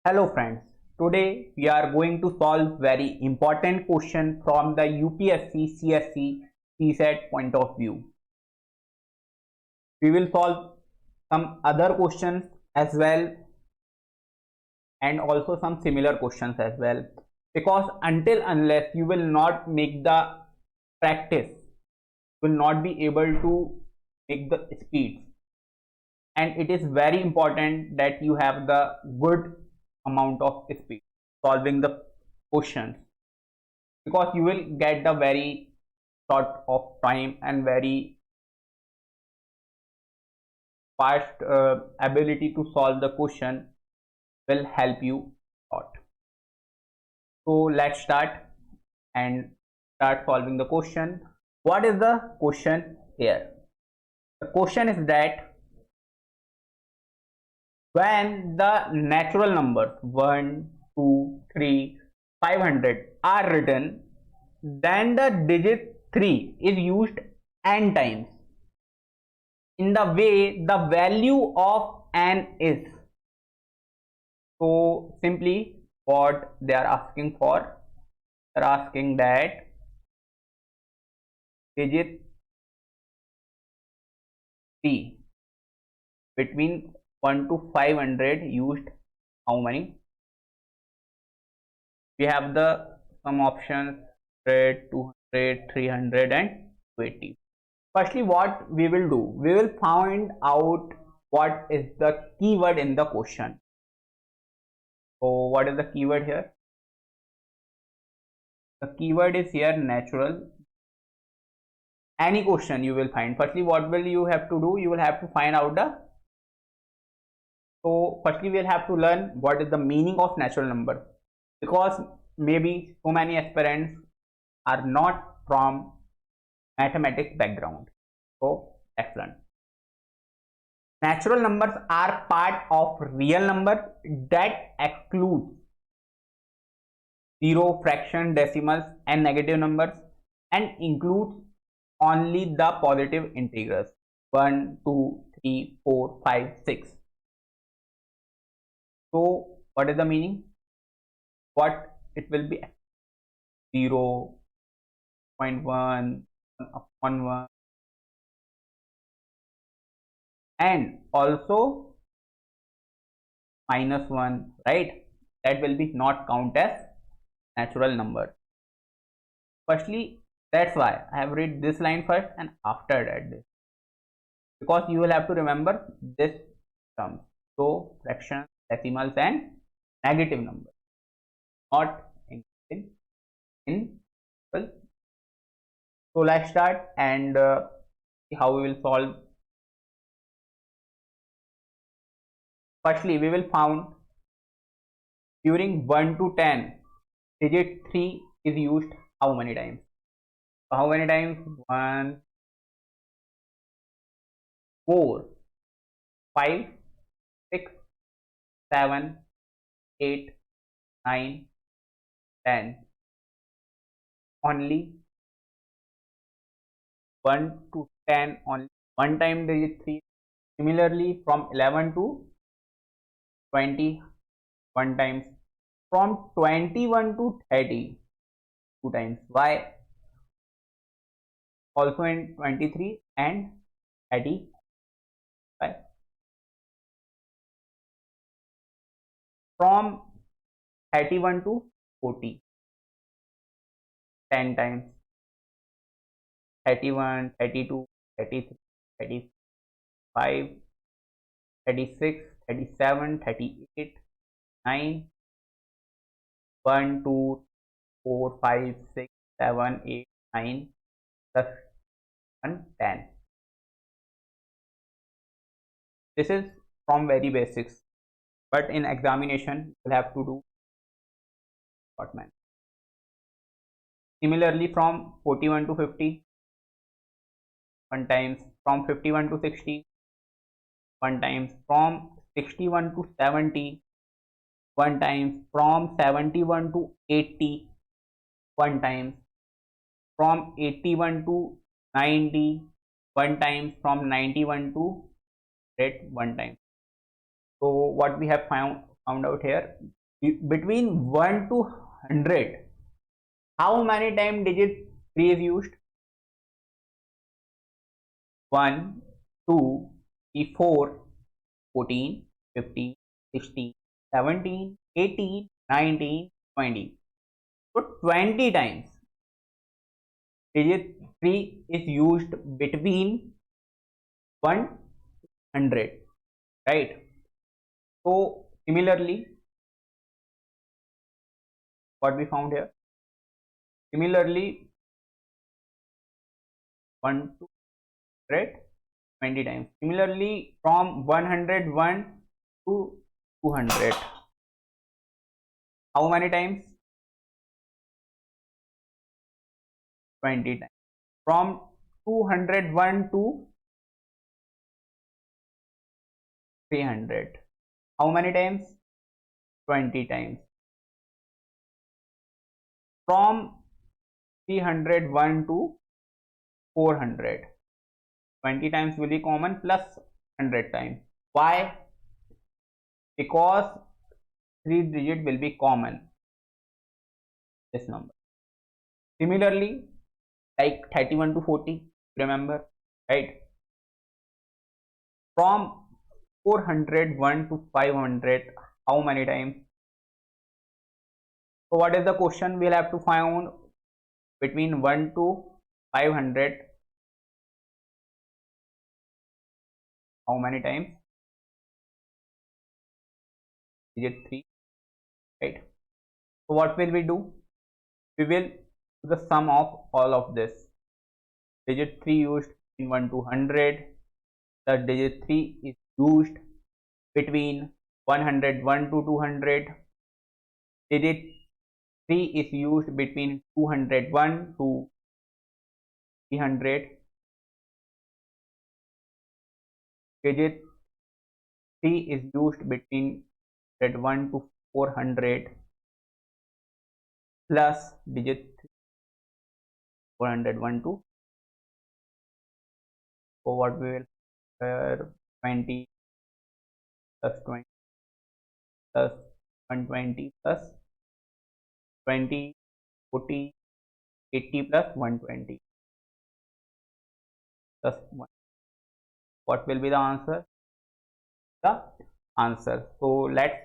Hello friends, today we are going to solve very important question from the UPSC CSE CSAT point of view. We will solve some other questions as well and also some similar questions as well, because unless you will not make the practice, you will not be able to make the speeds, and it is very important that you have the good amount of speed solving the questions, because you will get the very short of time and very fast ability to solve the question will help you a lot. So let's start and start solving the question. What is the question here? The question is that when the natural numbers 1, 2, 3, 500 are written, then the digit 3 is used n times in the way the value of n is. So simply what they are asking for, they are asking that digit 3 between 1 to 500 used how many? We have the some options 100, 200, 300 and 280. Firstly, what we will do, we will find out what is the keyword in the question. So what is the keyword here? The keyword is here natural. Any question you will find, firstly what will you have to do, you will have to find out the, so firstly we will have to learn what is the meaning of natural number, because maybe so many aspirants are not from mathematics background. So let's learn. Natural numbers are part of real numbers that exclude zero, fraction, decimals and negative numbers, and includes only the positive integers 1, 2, 3, 4, 5, 6. So what is the meaning? What it will be? 0, 0.1, 1, and also -1, right? That will be not count as natural number. Firstly, that's why I have read this line first and after that this, because you will have to remember this term. So fractions, decimals and negative numbers, not in well. So let's start and see how we will solve. Firstly, we will found during 1 to 10 digit 3 is used how many times? So how many times? 1, 4, 5, 6, 7, 8, 9, 10. Only 1 to 10 only one time digit 3. Similarly from 11 to 20 one times, from 21 to 30 two times. Why? Also in 23 and 30. Right? From 31 to 40 10 times. 31, 32, 33, 35, 36, 37, 38, 9, 1, 2, 4, 5, 6, 7, 8, 9, plus 1, 10. This is from very basics, but in examination you will have to do short man. Similarly from 41 to 50 one times, from 51 to 60 one times, from 61 to 70 one times, from 71 to 80 one times, from 81 to 90 one times, from 91 to 100 one time. So what we have found out here. Between 1 to 100, how many times digit 3 is used? 1, 2, 3, 4, 14, 15, 16, 17, 18, 19, 20. So 20 times digit 3 is used between 100, right? So similarly, what we found here, similarly 1 to 100, 20 times. Similarly, from 101 to 200, how many times? 20 times. From 201 to 300, how many times? 20 times. From 301 to 400, 20 times will be common plus 100 times. Why? Because 3 digit will be common, this number. Similarly, like 31 to 40, remember, right? From 401 to 500, how many times? So what is the question? We'll have to find between 1 to 500, how many times? Digit 3, right? So what will we do? We will do the sum of all of this. Digit 3 used in 1 to 100, the digit 3 is used between 101 to 200, digit 3 is used between 201 to 300, digit 3 is used between 101 to 400 plus digit 401 to, so what we will 20 plus 20 plus 120 plus 20, 40, 80 plus 120 plus 1. What will be the answer? The answer. So let's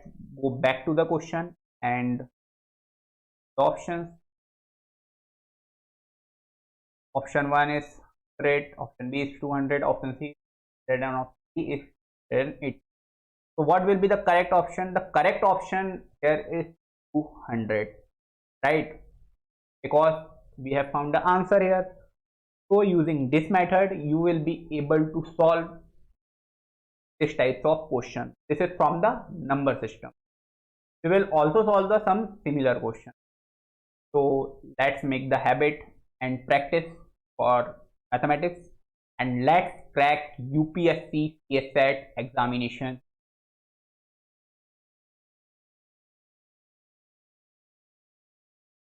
go back to the question and the options. Option 1 is 100, option B is 200, option C is 100, and option D is 180. So what will be the correct option? The correct option here is 200, right? Because we have found the answer here. So using this method, you will be able to solve this types of question. This is from the number system. We will also solve some similar question. So let's make the habit and practice for mathematics, and let's crack UPSC CSE examination